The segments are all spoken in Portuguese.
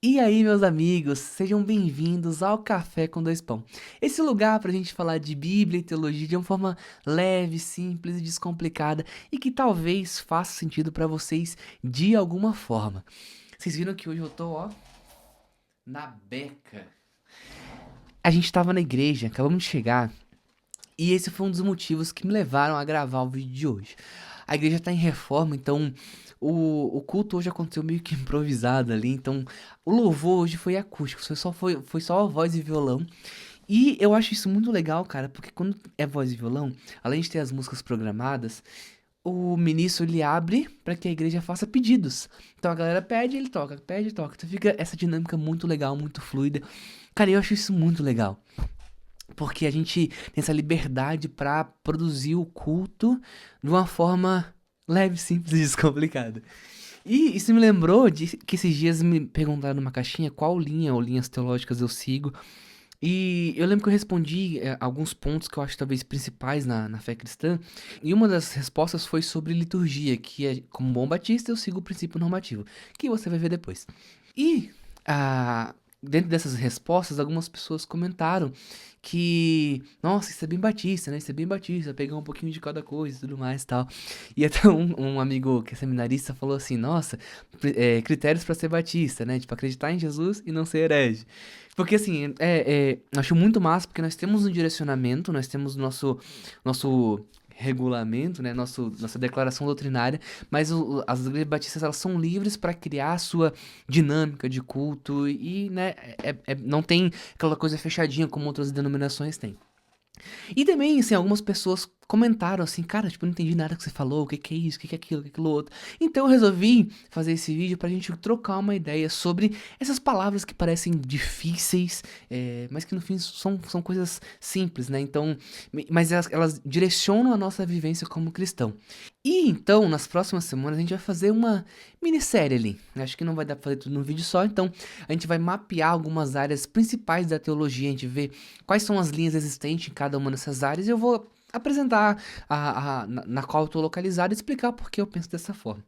E aí, meus amigos, sejam bem-vindos ao Café com Dois Pão. Esse lugar para a gente falar de Bíblia e teologia de uma forma leve, simples e descomplicada e que talvez faça sentido para vocês de alguma forma. Vocês viram que hoje eu tô, ó, na beca. A gente tava na igreja, acabamos de chegar, e esse foi um dos motivos que me levaram a gravar o vídeo de hoje. A igreja tá em reforma, então o culto hoje aconteceu meio que improvisado ali, então o louvor hoje foi acústico, foi só a voz e violão. E eu acho isso muito legal, cara, porque quando é voz e violão, além de ter as músicas programadas, o ministro ele abre para que a igreja faça pedidos. Então a galera pede, ele toca, pede, toca. Então fica essa dinâmica muito legal, muito fluida. Cara, eu acho isso muito legal. Porque a gente tem essa liberdade pra produzir o culto de uma forma leve, simples e descomplicada. E isso me lembrou de que esses dias me perguntaram numa caixinha qual linha ou linhas teológicas eu sigo. E eu lembro que eu respondi alguns pontos que eu acho talvez principais na fé cristã. E uma das respostas foi sobre liturgia, que é, como bom batista, eu sigo o princípio normativo, que você vai ver depois. E dentro dessas respostas, algumas pessoas comentaram que, nossa, isso é bem batista, né? Isso é bem batista, pegar um pouquinho de cada coisa e tudo mais e tal. E até um amigo que é seminarista falou assim, nossa, critérios pra ser batista, né? Tipo, acreditar em Jesus e não ser herege. Porque assim, acho muito massa, porque nós temos um direcionamento, nós temos nosso regulamento, né, nossa declaração doutrinária, mas as igrejas batistas elas são livres para criar a sua dinâmica de culto e, né, não tem aquela coisa fechadinha como outras denominações têm. E também, assim, algumas pessoas comentaram assim, cara, tipo, eu não entendi nada que você falou, o que que é isso, o que que é aquilo, o que é aquilo outro. Então eu resolvi fazer esse vídeo pra gente trocar uma ideia sobre essas palavras que parecem difíceis, mas que no fim são coisas simples, né? Então, mas elas direcionam a nossa vivência como cristão. E então, nas próximas semanas, a gente vai fazer uma minissérie ali. Acho que não vai dar pra fazer tudo num vídeo só, então a gente vai mapear algumas áreas principais da teologia, a gente vê quais são as linhas existentes em cada uma dessas áreas e eu vou apresentar na qual eu tô localizado e explicar por que eu penso dessa forma.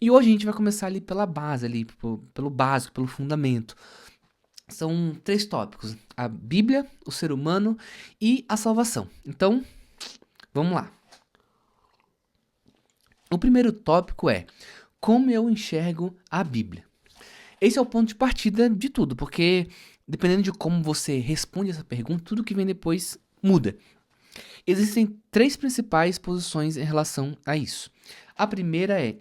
E hoje a gente vai começar ali pela base, ali, pelo básico, pelo fundamento. São 3 tópicos: a Bíblia, o ser humano e a salvação. Então, vamos lá. O primeiro tópico é como eu enxergo a Bíblia. Esse é o ponto de partida de tudo, porque dependendo de como você responde essa pergunta, tudo que vem depois muda. Existem 3 principais posições em relação a isso. A primeira é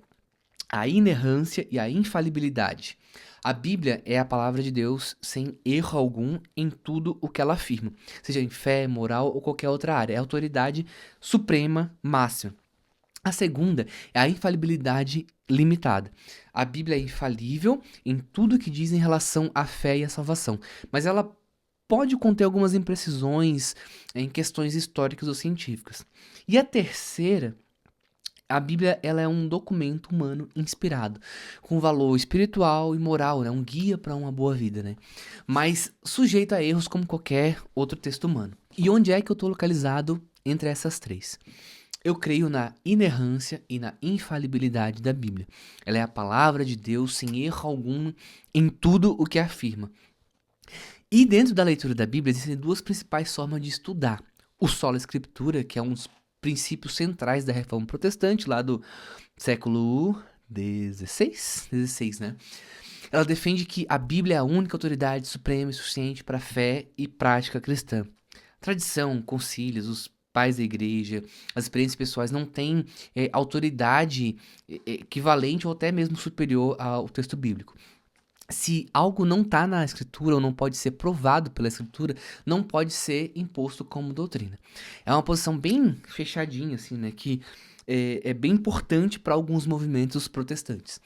a inerrância e a infalibilidade. A Bíblia é a palavra de Deus sem erro algum em tudo o que ela afirma, seja em fé, moral ou qualquer outra área. É a autoridade suprema, máxima. A segunda é a infalibilidade limitada. A Bíblia é infalível em tudo que diz em relação à fé e à salvação, mas ela pode conter algumas imprecisões em questões históricas ou científicas. E a terceira, a Bíblia ela é um documento humano inspirado, com valor espiritual e moral, né? Um guia para uma boa vida, né? Mas sujeito a erros como qualquer outro texto humano. E onde é que eu estou localizado entre essas 3? Eu creio na inerrância e na infalibilidade da Bíblia. Ela é a palavra de Deus sem erro algum em tudo o que afirma. E dentro da leitura da Bíblia existem 2 principais formas de estudar. O sola escritura, que é um dos princípios centrais da Reforma Protestante, lá do século XVI, né? Ela defende que a Bíblia é a única autoridade suprema e suficiente para a fé e prática cristã. Tradição, concílios, os pais da igreja, as experiências pessoais não têm autoridade equivalente ou até mesmo superior ao texto bíblico. Se algo não está na escritura ou não pode ser provado pela escritura, não pode ser imposto como doutrina. É uma posição bem fechadinha, assim, né? Que é bem importante para alguns movimentos protestantes.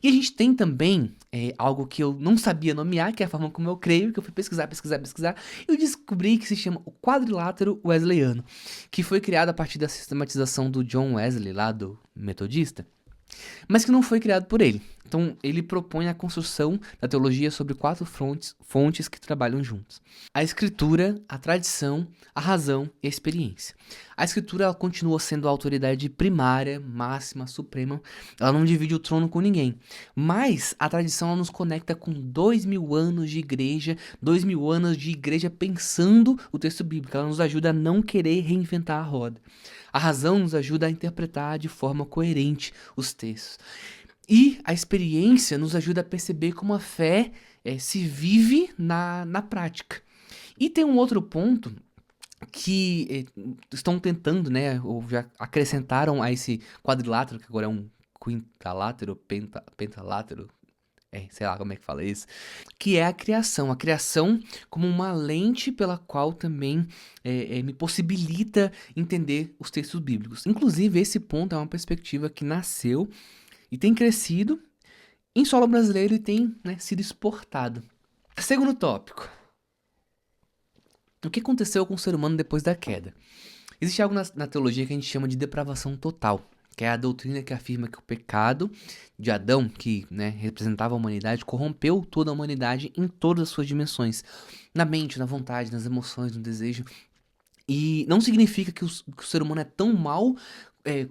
E a gente tem também algo que eu não sabia nomear, que é a forma como eu creio, que eu fui pesquisar, e eu descobri que se chama o quadrilátero wesleyano, que foi criado a partir da sistematização do John Wesley, lá do metodista. mas que não foi criado por ele. Então, ele propõe a construção da teologia sobre 4 fontes que trabalham juntos: a escritura, a tradição, a razão e a experiência. A escritura ela continua sendo a autoridade primária, máxima, suprema. Ela não divide o trono com ninguém. Mas a tradição ela nos conecta com 2000 anos de igreja, 2000 anos de igreja pensando o texto bíblico. Ela nos ajuda a não querer reinventar a roda. A razão nos ajuda a interpretar de forma coerente os textos. E a experiência nos ajuda a perceber como a fé se vive na prática. E tem um outro ponto que estão tentando, né, ou já acrescentaram a esse quadrilátero, que agora é um quintalátero, pentalátero, sei lá como é que fala isso, que é a criação. A criação como uma lente pela qual também me possibilita entender os textos bíblicos. Inclusive, esse ponto é uma perspectiva que nasceu e tem crescido em solo brasileiro e tem, né, sido exportado. Segundo tópico. O que aconteceu com o ser humano depois da queda? Existe algo na teologia que a gente chama de depravação total, que é a doutrina que afirma que o pecado de Adão, que, né, representava a humanidade, corrompeu toda a humanidade em todas as suas dimensões. Na mente, na vontade, nas emoções, no desejo. E não significa que o ser humano é tão mau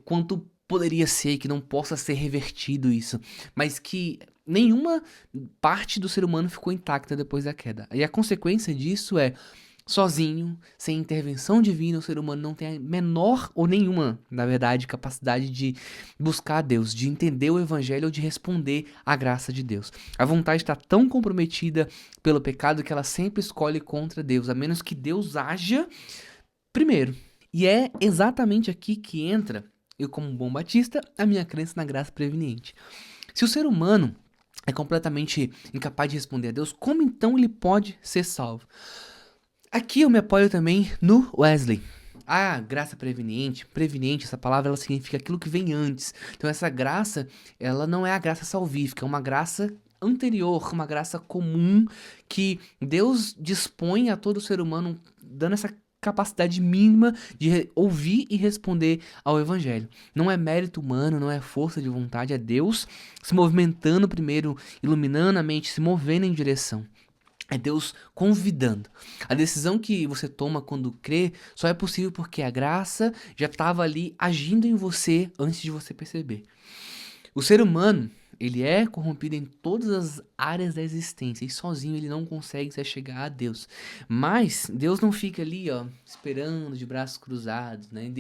quanto poderia ser, que não possa ser revertido isso, mas que nenhuma parte do ser humano ficou intacta depois da queda. E a consequência disso é, sozinho, sem intervenção divina, o ser humano não tem a menor ou nenhuma, na verdade, capacidade de buscar a Deus, de entender o evangelho ou de responder à graça de Deus. A vontade está tão comprometida pelo pecado que ela sempre escolhe contra Deus, a menos que Deus haja primeiro. E é exatamente aqui que entra, eu como um bom batista, a minha crença na graça preveniente. Se o ser humano é completamente incapaz de responder a Deus, como então ele pode ser salvo? Aqui eu me apoio também no Wesley. A graça preveniente, essa palavra ela significa aquilo que vem antes. Então essa graça, ela não é a graça salvífica, é uma graça anterior, uma graça comum que Deus dispõe a todo ser humano, dando essa capacidade mínima de ouvir e responder ao evangelho. Não é mérito humano, não é força de vontade, é Deus se movimentando primeiro, iluminando a mente, se movendo em direção. É Deus convidando. A decisão que você toma quando crê só é possível porque a graça já estava ali agindo em você antes de você perceber. O ser humano, ele é corrompido em todas as áreas da existência e sozinho ele não consegue se chegar a Deus. Mas Deus não fica ali, ó, esperando de braços cruzados, né?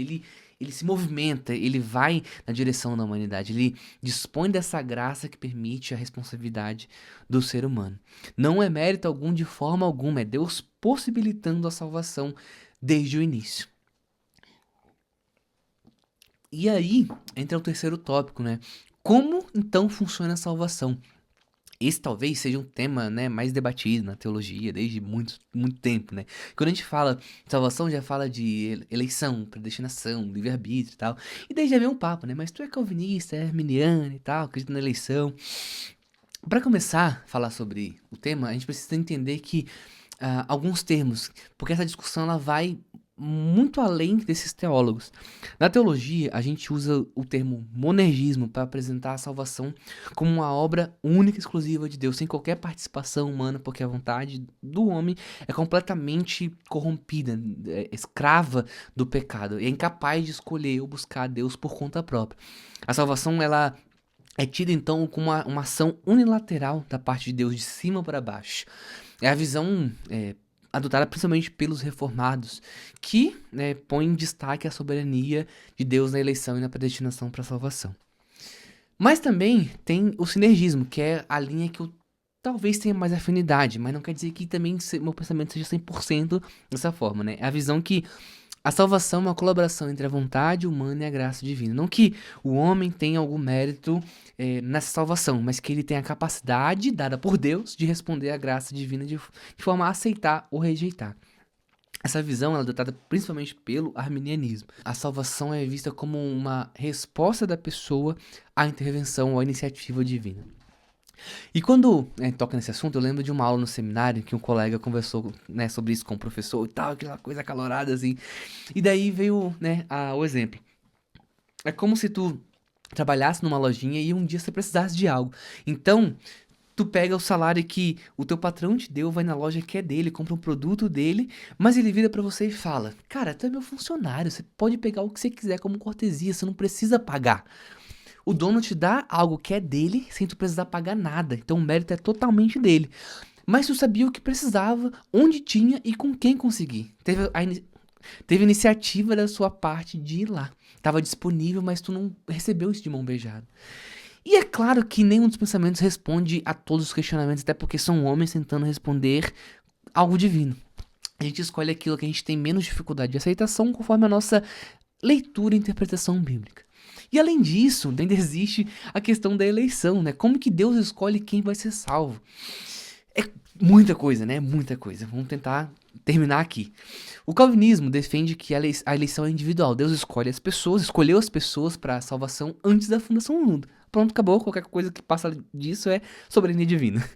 Ele se movimenta, ele vai na direção da humanidade, ele dispõe dessa graça que permite a responsabilidade do ser humano. Não é mérito algum de forma alguma, é Deus possibilitando a salvação desde o início. E aí entra o terceiro tópico, né? Como então funciona a salvação? Esse talvez seja um tema, né, mais debatido na teologia desde muito, muito tempo, né? Quando a gente fala de salvação, já fala de eleição, predestinação, livre-arbítrio e tal. E daí já vem um papo, né? Mas tu é calvinista, é arminiano e tal, acredita na eleição. Para começar a falar sobre o tema, a gente precisa entender que alguns termos, porque essa discussão ela vai muito além desses teólogos. Na teologia, a gente usa o termo monergismo para apresentar a salvação como uma obra única e exclusiva de Deus, sem qualquer participação humana, porque a vontade do homem é completamente corrompida, escrava do pecado, e é incapaz de escolher ou buscar a Deus por conta própria. A salvação, ela é tida então como uma ação unilateral da parte de Deus, de cima para baixo. É a visão adotada principalmente pelos reformados, que põe em destaque a soberania de Deus na eleição e na predestinação para a salvação. Mas também tem o sinergismo, que é a linha que eu talvez tenha mais afinidade, mas não quer dizer que também meu pensamento seja 100% dessa forma, né? É a visão que a salvação é uma colaboração entre a vontade humana e a graça divina. Não que o homem tenha algum mérito nessa salvação, mas que ele tenha a capacidade dada por Deus de responder à graça divina de forma a aceitar ou rejeitar. Essa visão é adotada principalmente pelo arminianismo. A salvação é vista como uma resposta da pessoa à intervenção ou à iniciativa divina. E quando toca nesse assunto, eu lembro de uma aula no seminário que um colega conversou, né, sobre isso com o professor e tal, aquela coisa acalorada assim. E daí veio, né, o exemplo. É como se tu trabalhasse numa lojinha e um dia você precisasse de algo. Então, tu pega o salário que o teu patrão te deu, vai na loja que é dele, compra um produto dele, mas ele vira pra você e fala: Cara, tu é meu funcionário, você pode pegar o que você quiser como cortesia, você não precisa pagar. O dono te dá algo que é dele sem tu precisar pagar nada, então o mérito é totalmente dele. Mas tu sabia o que precisava, onde tinha e com quem conseguir. Teve iniciativa da sua parte de ir lá. Tava disponível, mas tu não recebeu isso de mão beijada. E é claro que nenhum dos pensamentos responde a todos os questionamentos, até porque são homens tentando responder algo divino. A gente escolhe aquilo que a gente tem menos dificuldade de aceitação conforme a nossa leitura e interpretação bíblica. E além disso, ainda existe a questão da eleição, né? Como que Deus escolhe quem vai ser salvo? É muita coisa, né? Muita coisa. Vamos tentar terminar aqui. O calvinismo defende que a eleição é individual. Deus escolhe as pessoas, escolheu as pessoas para a salvação antes da fundação do mundo. Pronto, acabou. Qualquer coisa que passa disso é soberania divina.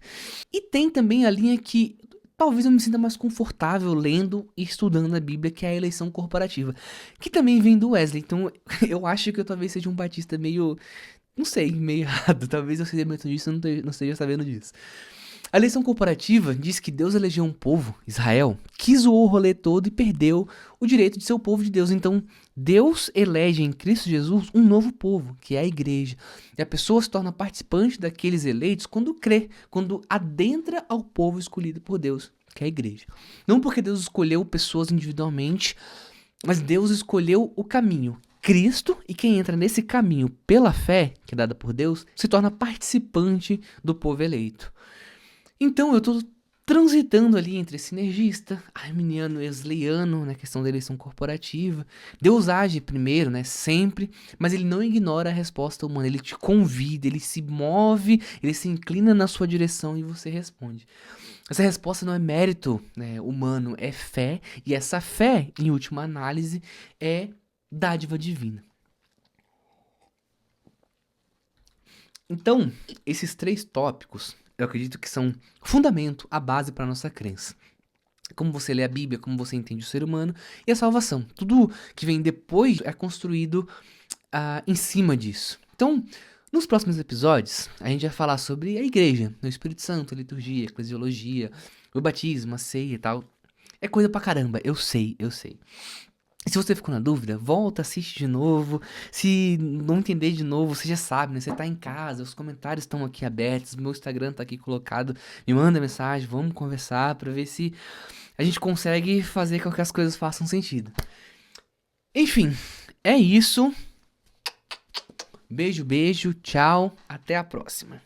E tem também a linha que talvez eu me sinta mais confortável lendo e estudando a Bíblia, que é a eleição corporativa, que também vem do Wesley. Então eu acho que eu talvez seja um batista meio, não sei, meio errado. Talvez eu seja metodista e não esteja sabendo disso. A eleição corporativa diz que Deus elegeu um povo, Israel, que zoou o rolê todo e perdeu o direito de ser o povo de Deus. Então, Deus elege em Cristo Jesus um novo povo, que é a igreja. E a pessoa se torna participante daqueles eleitos quando crê, quando adentra ao povo escolhido por Deus, que é a igreja. Não porque Deus escolheu pessoas individualmente, mas Deus escolheu o caminho. Cristo, e quem entra nesse caminho pela fé, que é dada por Deus, se torna participante do povo eleito. Então eu tô transitando ali entre sinergista, arminiano e wesleyano na questão da eleição corporativa. Deus age primeiro, né, sempre, mas ele não ignora a resposta humana, ele te convida, ele se move, ele se inclina na sua direção e você responde. Essa resposta não é mérito, né, humano, é fé, e essa fé, em última análise, é dádiva divina. Então, esses 3 tópicos eu acredito que são fundamento, a base para a nossa crença. Como você lê a Bíblia, como você entende o ser humano e a salvação. Tudo que vem depois é construído em cima disso. Então, nos próximos episódios, a gente vai falar sobre a igreja, o Espírito Santo, a liturgia, a eclesiologia, o batismo, a ceia e tal. É coisa pra caramba, eu sei. Se você ficou na dúvida, volta, assiste de novo. Se não entender de novo, você já sabe, né? Você tá em casa, os comentários estão aqui abertos, meu Instagram tá aqui colocado. Me manda mensagem, vamos conversar pra ver se a gente consegue fazer com que as coisas façam sentido. Enfim, é isso. Beijo, tchau, até a próxima.